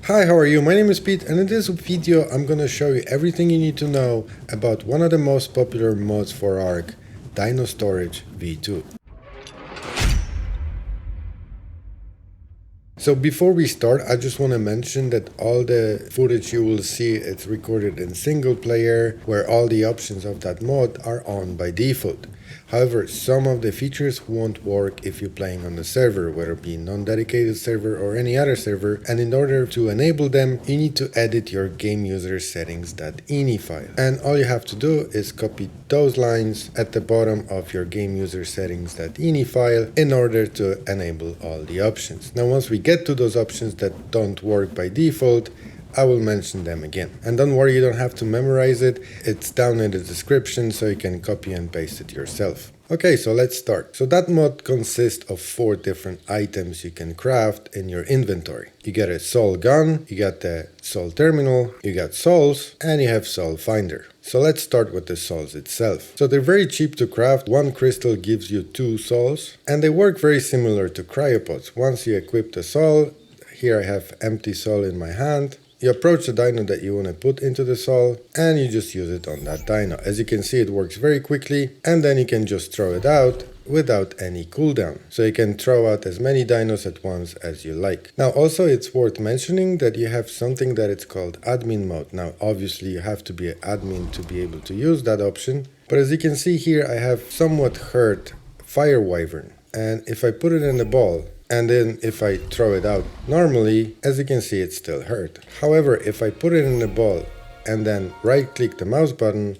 Hi, how are you? My name is Pete, and in this video I'm gonna show you everything you need to know about one of the most popular mods for ARK, Dino Storage v2. So before we start, I just want to mention that all the footage you will see, it's recorded in single player, where all the options of that mod are on by default. However, some of the features won't work if you're playing on the server, whether it be non-dedicated server or any other server, and in order to enable them, you need to edit your GameUserSettings.ini file. And all you have to do is copy those lines at the bottom of your GameUserSettings.ini file in order to enable all the options. Now once we get to those options that don't work by default, I will mention them again. And don't worry, you don't have to memorize it. It's down in the description so you can copy and paste it yourself. Okay, so let's start. So that mod consists of 4 different items you can craft in your inventory. You get a soul gun, you got the soul terminal, you got souls, and you have soul finder. So let's start with the souls itself. So they're very cheap to craft. 1 crystal gives you 2 souls, and they work very similar to cryopods. Once you equip the soul, here I have empty soul in my hand. You approach the dino that you want to put into the soul, and you just use it on that dino. As you can see, it works very quickly, and then you can just throw it out without any cooldown. So you can throw out as many dinos at once as you like. Now also it's worth mentioning that you have something that it's called admin mode. Now obviously you have to be an admin to be able to use that option, but as you can see here, I have somewhat hurt fire wyvern, and if I put it in a ball, and then if I throw it out normally, as you can see, it's still hurt. However, if I put it in a ball and then right click the mouse button,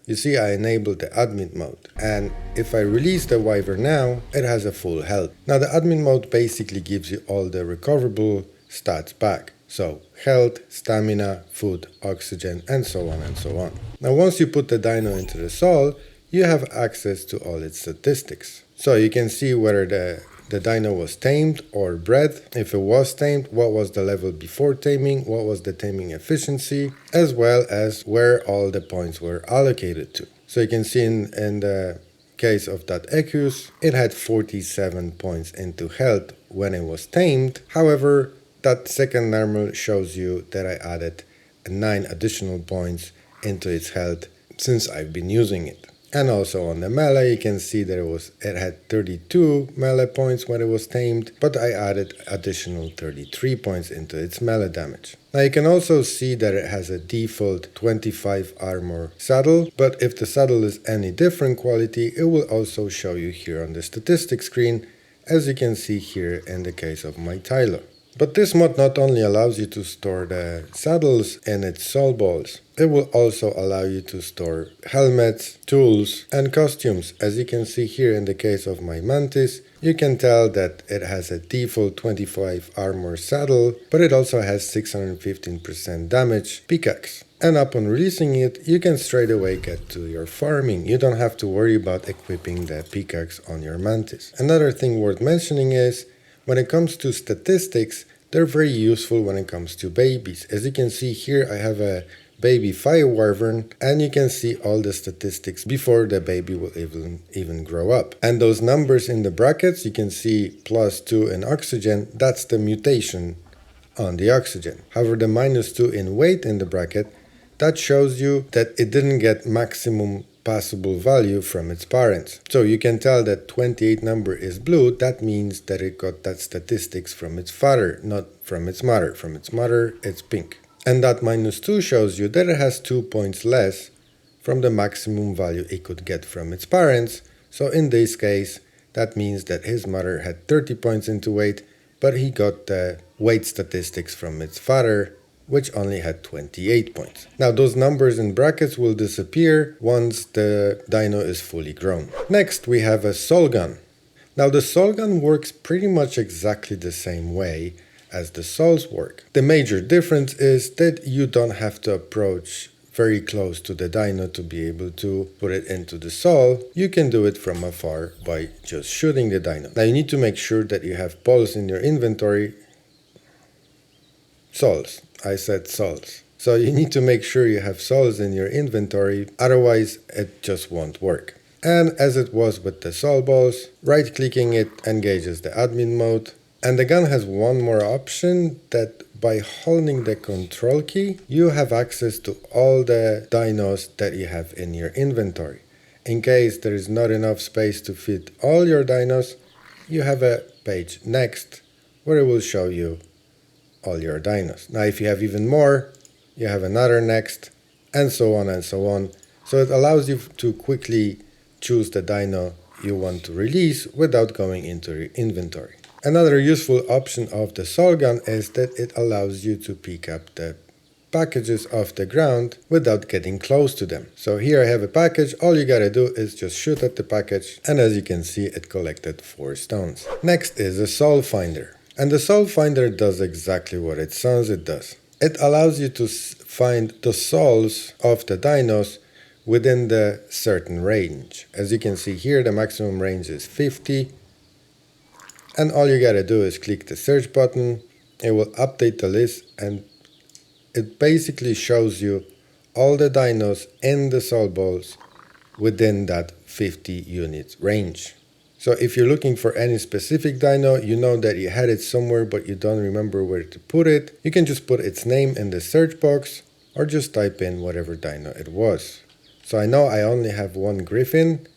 you see I enabled the admin mode. And if I release the wyvern now, it has a full health. Now the admin mode basically gives you all the recoverable stats back. So health, stamina, food, oxygen, and so on and so on. Now once you put the dino into the soul, you have access to all its statistics. So you can see whether the dino was tamed or bred. If it was tamed, what was the level before taming, what was the taming efficiency, as well as where all the points were allocated to. So you can see in the case of that Ecus, it had 47 points into health when it was tamed. However, that second normal shows you that I added 9 additional points into its health since I've been using it. And also on the melee, you can see that it had 32 melee points when it was tamed, but I added additional 33 points into its melee damage. Now you can also see that it has a default 25 armor saddle, but if the saddle is any different quality, it will also show you here on the statistics screen, as you can see here in the case of my Tyler. But this mod not only allows you to store the saddles in its soul balls, it will also allow you to store helmets, tools, and costumes. As you can see here in the case of my Mantis, you can tell that it has a default 25 armor saddle, but it also has 615% damage pickaxe. And upon releasing it, you can straight away get to your farming. You don't have to worry about equipping the pickaxe on your Mantis. Another thing worth mentioning is, when it comes to statistics, they're very useful when it comes to babies. As you can see here, I have a baby fire wyvern, and you can see all the statistics before the baby will even grow up. And those numbers in the brackets, you can see +2 in oxygen, that's the mutation on the oxygen. However, the -2 in weight in the bracket, that shows you that it didn't get maximum possible value from its parents. So you can tell that 28 number is blue, that means that it got that statistics from its father, not from its mother. From its mother, it's pink. And that -2 shows you that it has 2 points less from the maximum value it could get from its parents. So in this case, that means that his mother had 30 points into weight, but he got the weight statistics from its father, which only had 28 points. Now those numbers in brackets will disappear once the dino is fully grown. Next we have a soul gun. Now the soul gun works pretty much exactly the same way as the souls work. The major difference is that you don't have to approach very close to the dino to be able to put it into the soul. You can do it from afar by just shooting the dino. Now you need to make sure that you have balls in your inventory. Souls. I said souls. So you need to make sure you have souls in your inventory, otherwise it just won't work. And as it was with the soul balls, right clicking it engages the admin mode. And the gun has one more option that by holding the control key, you have access to all the dinos that you have in your inventory. In case there is not enough space to fit all your dinos, you have a page next where it will show you all your dinos. Now if you have even more, you have another next, and so on and so on. So it allows you to quickly choose the dino you want to release without going into your inventory. Another useful option of the Soul Gun is that it allows you to pick up the packages off the ground without getting close to them. So here I have a package, all you gotta do is just shoot at the package, and as you can see it collected 4 stones. Next is a Soul Finder. And the Soul Finder does exactly what it sounds it does. It allows you to find the souls of the dinos within the certain range. As you can see here, the maximum range is 50. And all you gotta do is click the search button, it will update the list, and it basically shows you all the dinos in the soul balls within that 50 units range. So if you're looking for any specific dino, you know that you had it somewhere but you don't remember where to put it, you can just put its name in the search box or just type in whatever dino it was. So I know I only have one griffin.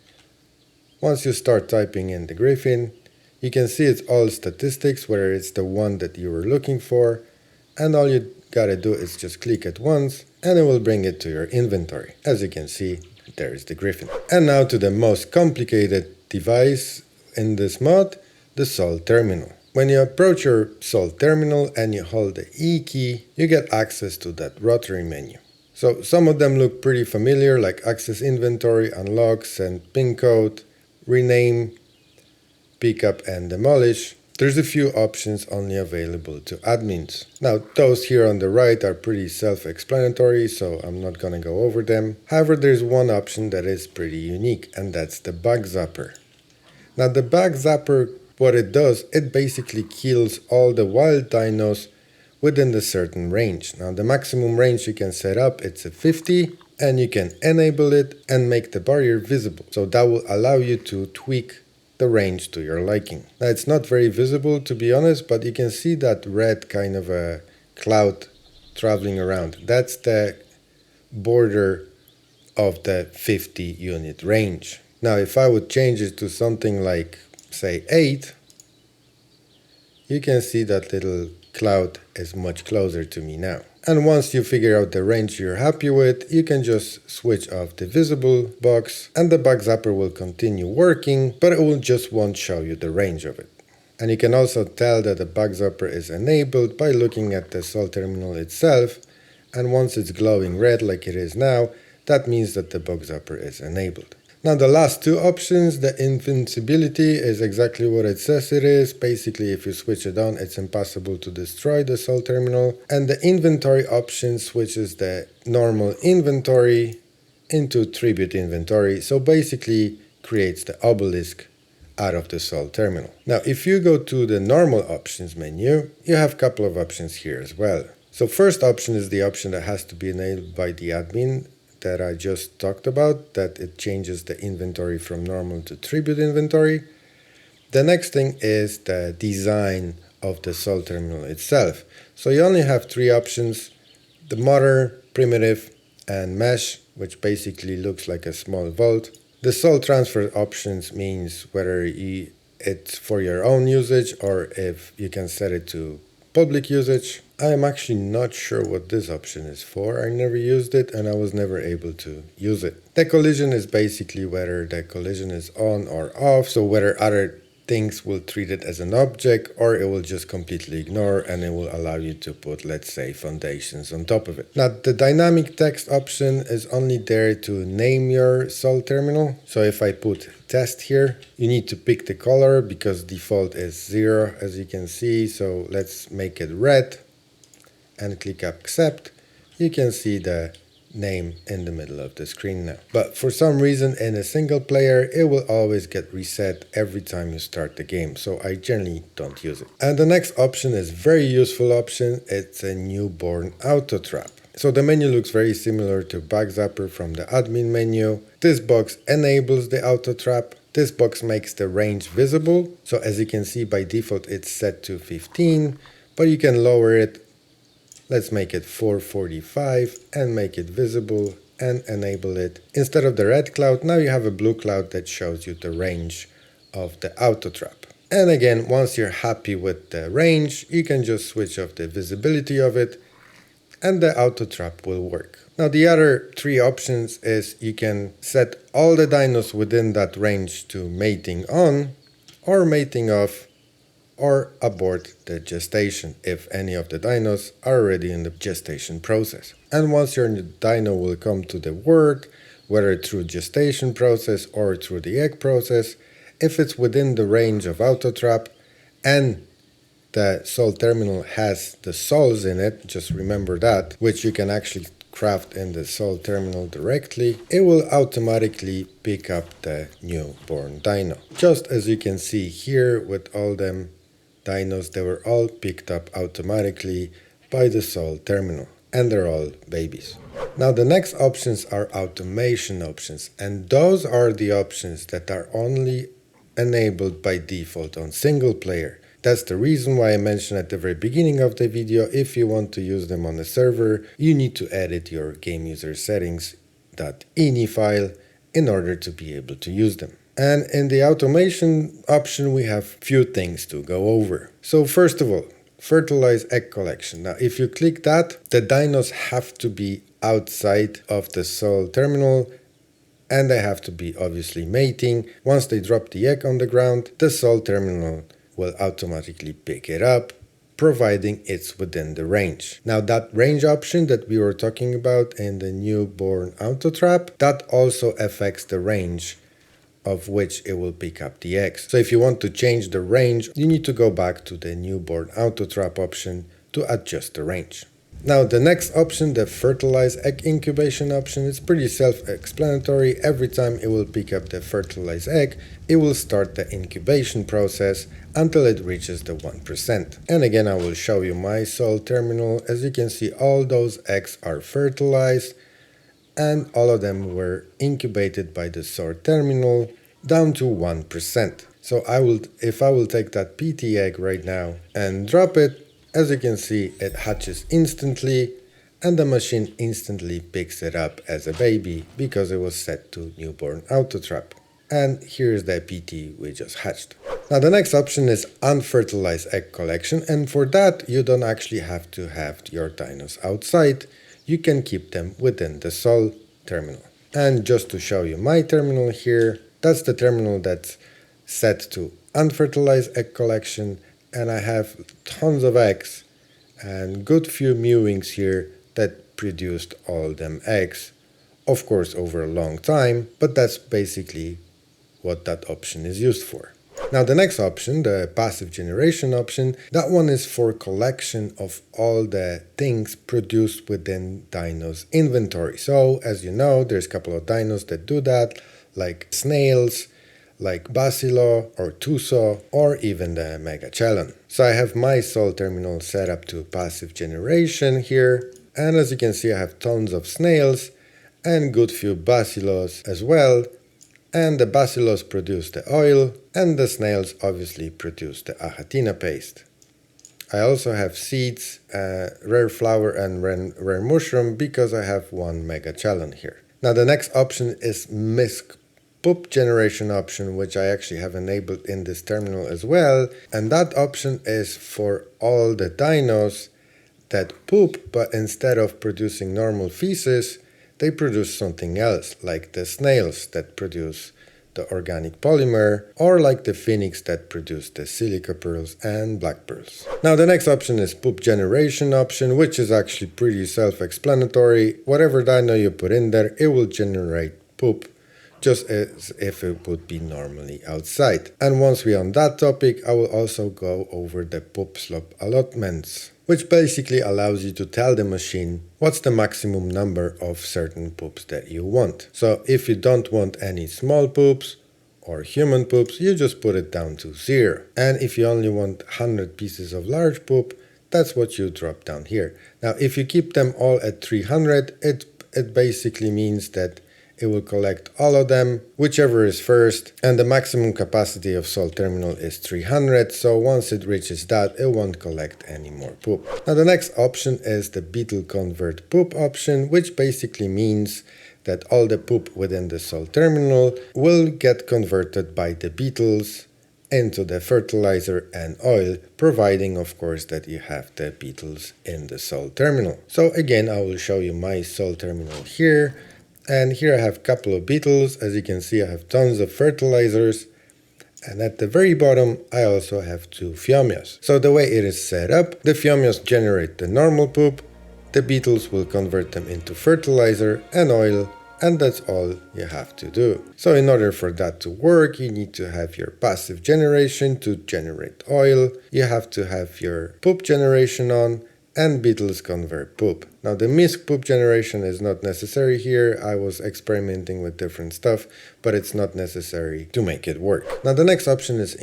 Once you start typing in the griffin, you can see it's all statistics, whether it's the one that you were looking for, and all you gotta do is just click it once and it will bring it to your inventory. As you can see, there is the griffin. And now to the most complicated device in this mod, the Soul Terminal. When you approach your Soul Terminal and you hold the E key, you get access to that rotary menu. So some of them look pretty familiar, like access inventory, unlocks and pin code, rename, pick up and demolish. There's a few options only available to admins. Now those here on the right are pretty self-explanatory, so I'm not gonna go over them. However, there's one option that is pretty unique, and that's the bug zapper. Now the bug zapper, what it does, it basically kills all the wild dinos within the certain range. Now the maximum range you can set up, it's a 50, and you can enable it and make the barrier visible. So that will allow you to tweak the range to your liking. Now it's not very visible to be honest, but you can see that red kind of a cloud traveling around. That's the border of the 50 unit range. Now if I would change it to something like say 8, you can see that little cloud is much closer to me now. And once you figure out the range you're happy with, you can just switch off the visible box and the bug zapper will continue working, but it will just won't show you the range of it. And you can also tell that the bug zapper is enabled by looking at the Soul Terminal itself, and once it's glowing red like it is now, that means that the bug zapper is enabled. Now the last two options, the invincibility is exactly what it says it is. Basically if you switch it on, it's impossible to destroy the Soul Terminal. And the inventory option switches the normal inventory into tribute inventory. So basically creates the obelisk out of the Soul Terminal. Now if you go to the normal options menu, you have a couple of options here as well. So first option is the option that has to be enabled by the admin that I just talked about, that it changes the inventory from normal to tribute inventory. The next thing is the design of the Soul Terminal itself. So you only have 3 options: the modern, primitive, and mesh, which basically looks like a small vault. The soul transfer options means whether it's for your own usage or if you can set it to public usage. I am actually not sure what this option is for. I never used it and I was never able to use it. The collision is basically whether the collision is on or off, so whether other things will treat it as an object or it will just completely ignore, and it will allow you to put, let's say, foundations on top of it. Now the dynamic text option is only there to name your Soul Terminal. So if I put test here, you need to pick the color because default is 0 as you can see. So let's make it red and click accept. You can see the name in the middle of the screen now. But for some reason in a single player it will always get reset every time you start the game, so I generally don't use it. And the next option is very useful option. It's a newborn auto trap. So the menu looks very similar to bug zapper from the admin menu. This box enables the auto trap. This box makes the range visible. So as you can see, by default it's set to 15, but you can lower it Let's make it 445 and make it visible and enable it. Instead of the red cloud, now you have a blue cloud that shows you the range of the auto trap. And again, once you're happy with the range, you can just switch off the visibility of it and the auto trap will work. Now the other three options is you can set all the dinos within that range to mating on or mating off, or abort the gestation if any of the dinos are already in the gestation process. And once your dino will come to the word, whether through gestation process or through the egg process, if it's within the range of auto trap and the sol terminal has the sols in it, just remember that, which you can actually craft in the sol terminal directly, it will automatically pick up the newborn dino. Just as you can see here with all them dinos, they were all picked up automatically by the sol terminal, and they're all babies. Now the next options are automation options, and those are the options that are only enabled by default on single player. That's the reason why I mentioned at the very beginning of the video, if you want to use them on a server, you need to edit your GameUserSettings.ini file in order to be able to use them. And in the automation option, we have few things to go over. So first of all, fertilize egg collection. Now, if you click that, the dinos have to be outside of the sol terminal and they have to be obviously mating. Once they drop the egg on the ground, the sol terminal will automatically pick it up, providing it's within the range. Now that range option that we were talking about in the newborn auto trap, that also affects the range of which it will pick up the eggs. So if you want to change the range, you need to go back to the newborn auto trap option to adjust the range. Now the next option, the fertilize egg incubation option, is pretty self-explanatory. Every time it will pick up the fertilized egg, it will start the incubation process until it reaches the 1%. And again, I will show you my sol terminal. As you can see, all those eggs are fertilized and all of them were incubated by the sol terminal down to 1%. So if I will take that PT egg right now and drop it, as you can see, it hatches instantly and the machine instantly picks it up as a baby because it was set to newborn auto trap. And here's the PT we just hatched. Now the next option is unfertilized egg collection, and for that you don't actually have to have your dinos outside. You can keep them within the sol terminal. And just to show you my terminal here, that's the terminal that's set to unfertilized egg collection, and I have tons of eggs and good few mewings here that produced all them eggs, of course over a long time, but that's basically what that option is used for. Now the next option, the passive generation option, that one is for collection of all the things produced within Dino's inventory. So as you know, there's a couple of dinos that do that, like snails, like Bacillo or Tuso, or even the Megachelon. So I have my sol terminal set up to passive generation here, and as you can see I have tons of snails and good few Bacillos as well. And the Bacillos produce the oil, and the snails obviously produce the achatina paste. I also have seeds, rare flower and rare mushroom because I have one Megachelon here. Now the next option is MISC poop generation option, which I actually have enabled in this terminal as well. And that option is for all the dinos that poop, but instead of producing normal feces, they produce something else, like the snails that produce the organic polymer, or like the phoenix that produce the silica pearls and black pearls. Now the next option is poop generation option, which is actually pretty self-explanatory. Whatever dino you put in there, it will generate poop, just as if it would be normally outside. And once we're on that topic, I will also go over the poop slop allotments, which basically allows you to tell the machine what's the maximum number of certain poops that you want. So if you don't want any small poops or human poops, you just put it down to 0. And if you only want 100 pieces of large poop, that's what you drop down here. Now if you keep them all at 300, it basically means that it will collect all of them, whichever is first, and the maximum capacity of Sol Terminal is 300, so once it reaches that, it won't collect any more poop. Now the next option is the Beetle Convert Poop option, which basically means that all the poop within the Sol Terminal will get converted by the beetles into the fertilizer and oil, providing of course that you have the beetles in the Sol Terminal. So again, I will show you my Sol Terminal here, and here I have a couple of beetles. As you can see, I have tons of fertilizers, and at the very bottom I also have 2 Phomios. So the way it is set up, the Phomios generate the normal poop, the beetles will convert them into fertilizer and oil, and that's all you have to do. So in order for that to work, you need to have your passive generation to generate oil, you have to have your poop generation on, and beetles convert poop. Now the misc poop generation is not necessary here. I was experimenting with different stuff, but it's not necessary to make it work. Now the next option is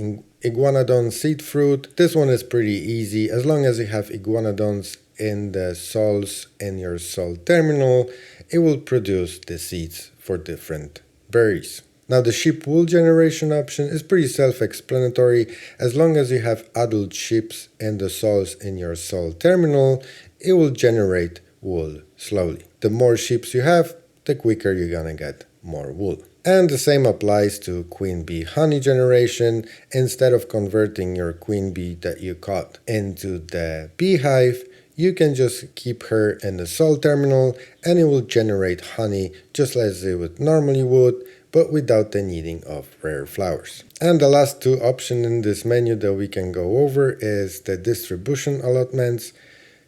Iguanodon Seed Fruit. This one is pretty easy. As long as you have Iguanodons in the sols in your Sol Terminal, it will produce the seeds for different berries. Now the sheep wool generation option is pretty self-explanatory. As long as you have adult sheep in the sols in your Sol Terminal, it will generate wool slowly. The more sheep you have, the quicker you're gonna get more wool. And the same applies to queen bee honey generation. Instead of converting your queen bee that you caught into the beehive, you can just keep her in the Sol Terminal and it will generate honey just as it would normally would, but without the needing of rare flowers. And the last 2 options in this menu that we can go over is the distribution allotments.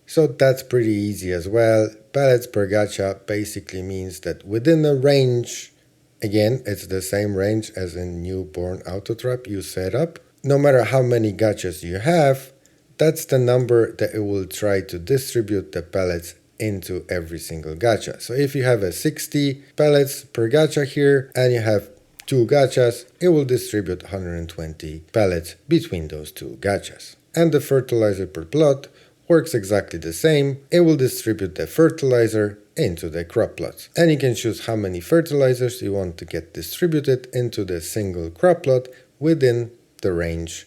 So that's pretty easy as well. Pellets per gacha basically means that within the range, again, it's the same range as in newborn autotrap you set up. No matter how many gachas you have, that's the number that it will try to distribute the pellets into every single gacha. So if you have a 60 pellets per gacha here and you have 2 gachas, it will distribute 120 pellets between those 2 gachas. And the fertilizer per plot works exactly the same. It will distribute the fertilizer into the crop plots. And you can choose how many fertilizers you want to get distributed into the single crop plot within the range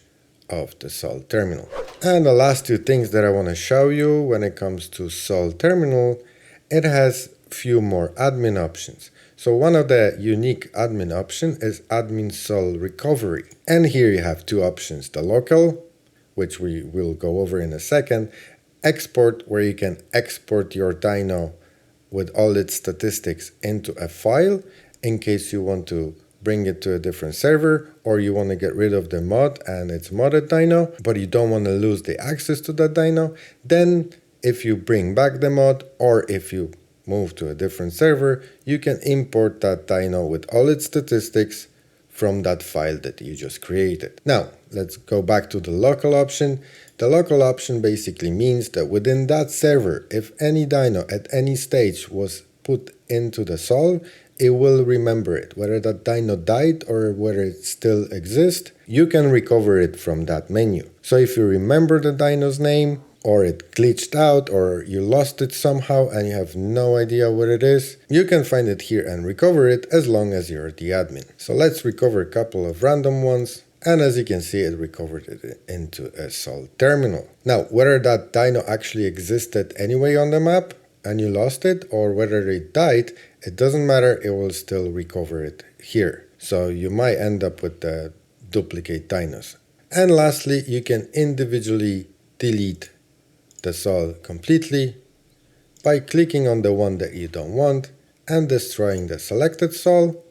of the Sol Terminal. And the last 2 things that I want to show you when it comes to Sol Terminal, it has few more admin options. So one of the unique admin option is admin Sol Recovery. And here you have 2 options, the local, which we will go over in a second, export, where you can export your dino with all its statistics into a file in case you want to bring it to a different server, or you want to get rid of the mod and it's modded dino, but you don't want to lose the access to that dino. Then if you bring back the mod, or if you move to a different server, you can import that dino with all its statistics from that file that you just created. Now let's go back to the local option. The local option basically means that within that server, if any dino at any stage was put into the Sol, it will remember it, whether that dino died or whether it still exists. You can recover it from that menu. So if you remember the dino's name, or it glitched out, or you lost it somehow and you have no idea what it is, you can find it here and recover it as long as you're the admin. So let's recover a couple of random ones. And as you can see, it recovered it into a Sol Terminal. Now, whether that dino actually existed anyway on the map and you lost it, or whether it died, it doesn't matter, it will still recover it here. So you might end up with the duplicate dinos. And lastly, you can individually delete the Sol completely by clicking on the one that you don't want and destroying the selected Sol,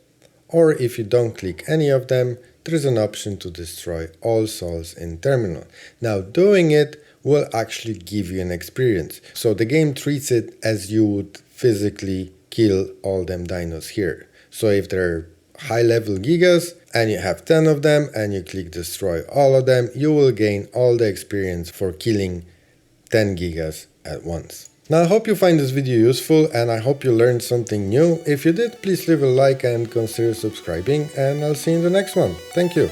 or if you don't click any of them, there is an option to destroy all Sols in terminal. Now doing it will actually give you an experience. So the game treats it as you would physically kill all them dinos here. So if they're high level gigas and you have 10 of them and you click destroy all of them, you will gain all the experience for killing 10 gigas at once. Now I hope you find this video useful and I hope you learned something new. If you did, please leave a like and consider subscribing, and I'll see you in the next one. Thank you.